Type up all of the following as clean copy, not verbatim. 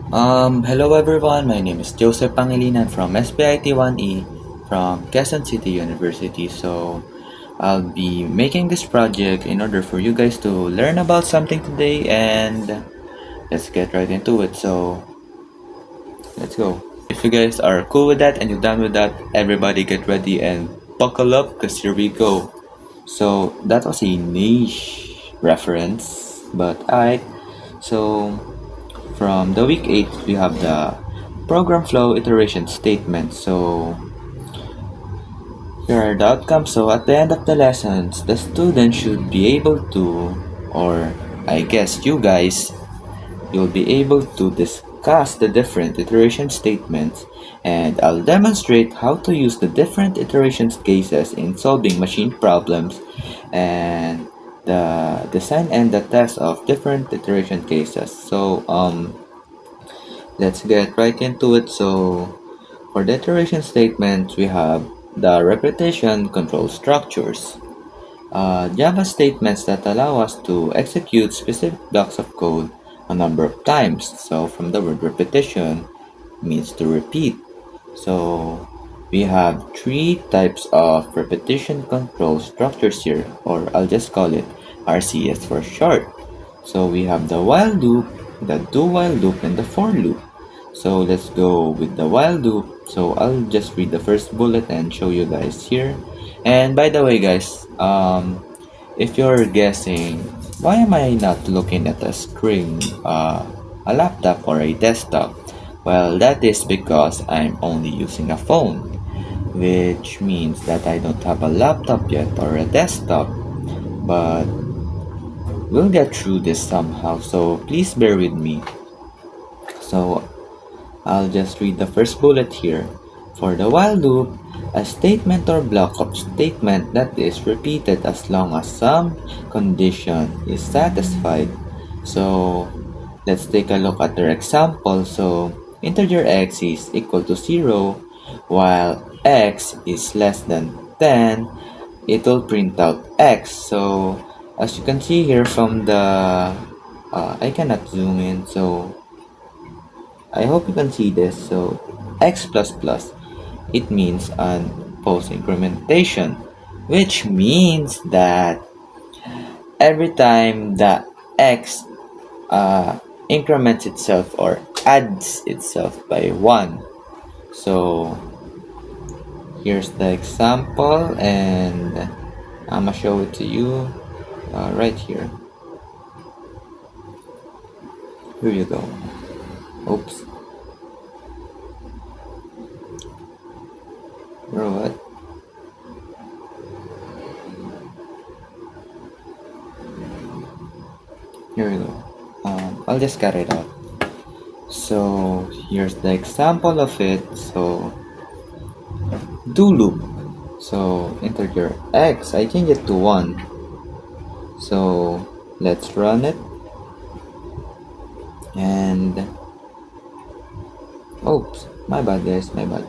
Hello everyone, my name is Joseph Pangilinan from SPIT 1E from Quezon City University. So, I'll be making this project in order for you guys to learn about something today, and let's get right into it. So, let's go. If you guys are cool with that and you're done with that, everybody get ready and buckle up because here we go. So, that was a niche reference, but alright. So, from the week 8, we have the program flow iteration statement. So here are the outcomes. So at the end of the lessons, the student should be able to, or I guess you guys, you'll be able to discuss the different iteration statements, and I'll demonstrate how to use the different iteration cases in solving machine problems, and the design and the test of different iteration cases. So let's get right into it. So for the iteration statements, we have the repetition control structures. Java statements that allow us to execute specific blocks of code a number of times. So from the word repetition means to repeat. So we have three types of repetition control structures here, or I'll just call it RCS for short. So we have the while loop, the do while loop, and the for loop. So let's go with the while loop. So I'll just read the first bullet and show you guys here. And by the way guys, if you're guessing, why am I not looking at a screen, a laptop or a desktop? Well, that is because I'm only using a phone, which means that I don't have a laptop yet or a desktop, but we'll get through this somehow, so please bear with me. So I'll just read the first bullet here. For the while loop, a statement or block of statement that is repeated as long as some condition is satisfied. So let's take a look at their example. So integer x is equal to 0 while x is less than 10, it will print out x. So as you can see here from the I cannot zoom in, so I hope you can see this. So x plus plus, it means an post incrementation, which means that every time the x increments itself or adds itself by 1. So here's the example, and I'm gonna show it to you right here. Here you go. Oops. Bro, what? Here we go. I'll just cut it out. So here's the example of it. So do loop. So integer x, I change it to 1. So let's run it. And oops, my bad guys, my bad.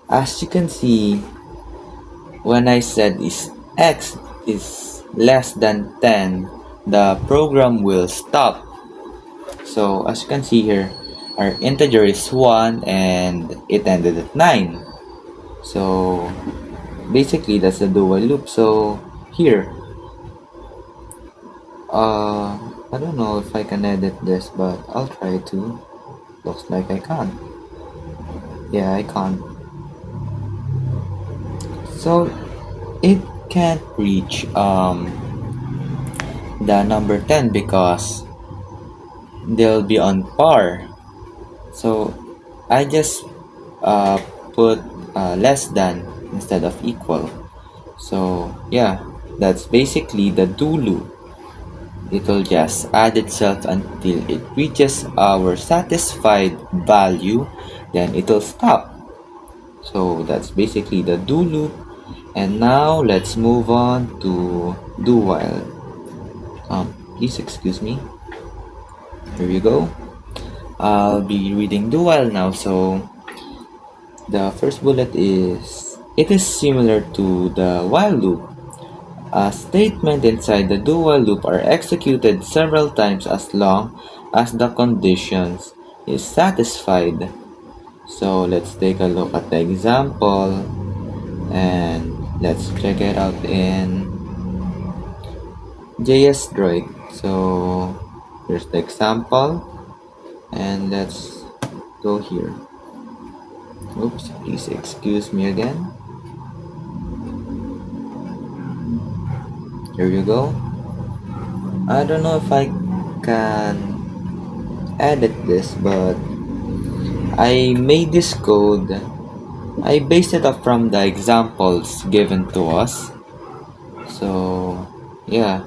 As you can see, when I said is x is less than 10, the program will stop. So as you can see here, our integer is 1 and it ended at 9. So basically that's the do while loop. So here, I don't know if I can edit this, but I'll try to. Looks like I can't. Yeah, I can't. So it can't reach the number 10 because they'll be on par. So I just put less than instead of equal. So yeah, that's basically the do loop. It will just add itself until it reaches our satisfied value, then it will stop. So that's basically the do loop. And now let's move on to do while. Please excuse me. Here we go. I'll be reading do while now. So the first bullet is, it is similar to the while loop. A statement inside the do while loop are executed several times as long as the conditions is satisfied. So let's take a look at the example and let's check it out in JS Droid. So here's the example and let's go here. Oops, please excuse me again. Here you go. I don't know if I can edit this, but I made this code. I based it up from the examples given to us. So yeah,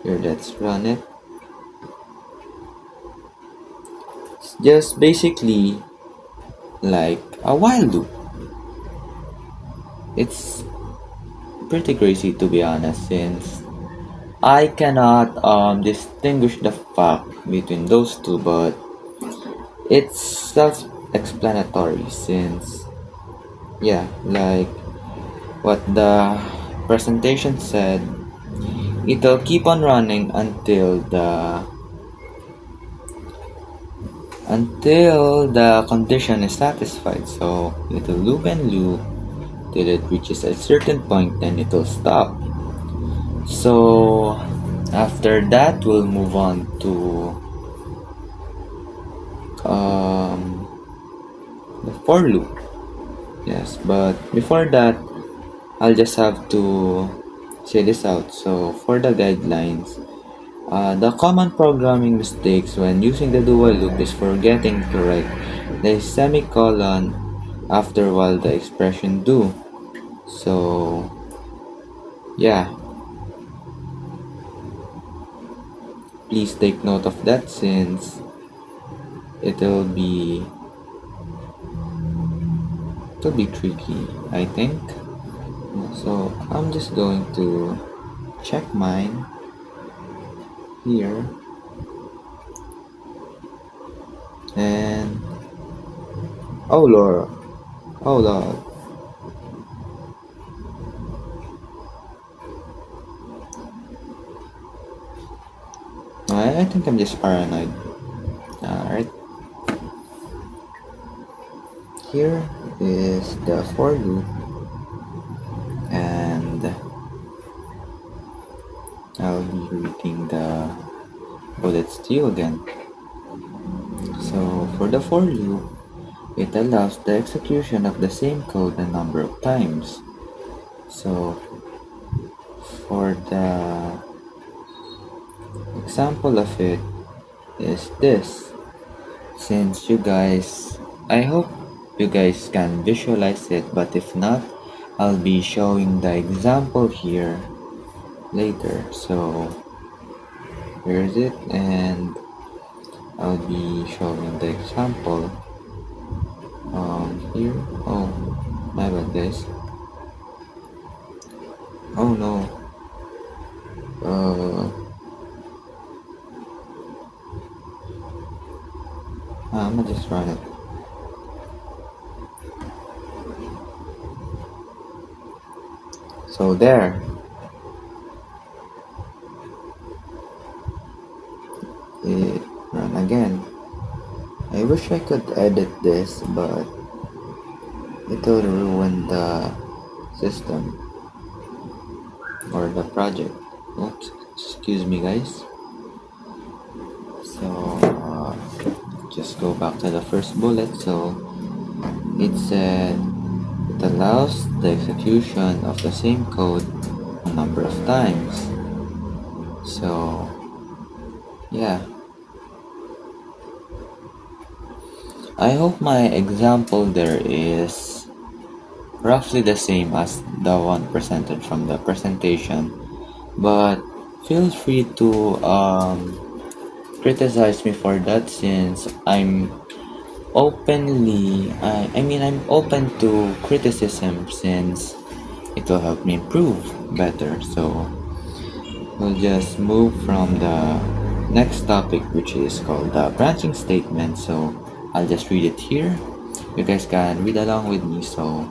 here let's run it. It's just basically like a while loop. It's pretty crazy to be honest, since I cannot distinguish the fact between those two, but it's self-explanatory since yeah, like what the presentation said, it'll keep on running until the condition is satisfied. So it'll loop and loop till it reaches a certain point, then it'll stop. So after that, we'll move on to the for loop. Yes, but before that, I'll just have to say this out. So for the guidelines, the common programming mistakes when using the do while loop is forgetting to write the semicolon after while the expression do. So yeah, please take note of that since it'll be tricky, I think. So I'm just going to check mine here and oh lord, oh lord, I think I'm just paranoid. Alright, here is the for loop and I'll be reading the bullets to you again. So for the for loop, it allows the execution of the same code a number of times. So for the example of it is this. Since I hope you guys can visualize it, but if not, I'll be showing the example here later. So here's it, and I'll be showing the example here. Oh, my bad, guys. Oh no. I'm gonna just run it. So there. It run again. I wish I could edit this, but it'll ruin the system or the project. Oops, excuse me, guys. So just go back to the first bullet. So it said it allows the execution of the same code a number of times. So yeah, I hope my example there is roughly the same as the one presented from the presentation, but feel free to criticize me for that since I'm I'm open to criticism since it will help me improve better. So we'll just move from the next topic, which is called the branching statement. So I'll just read it here. You guys can read along with me. So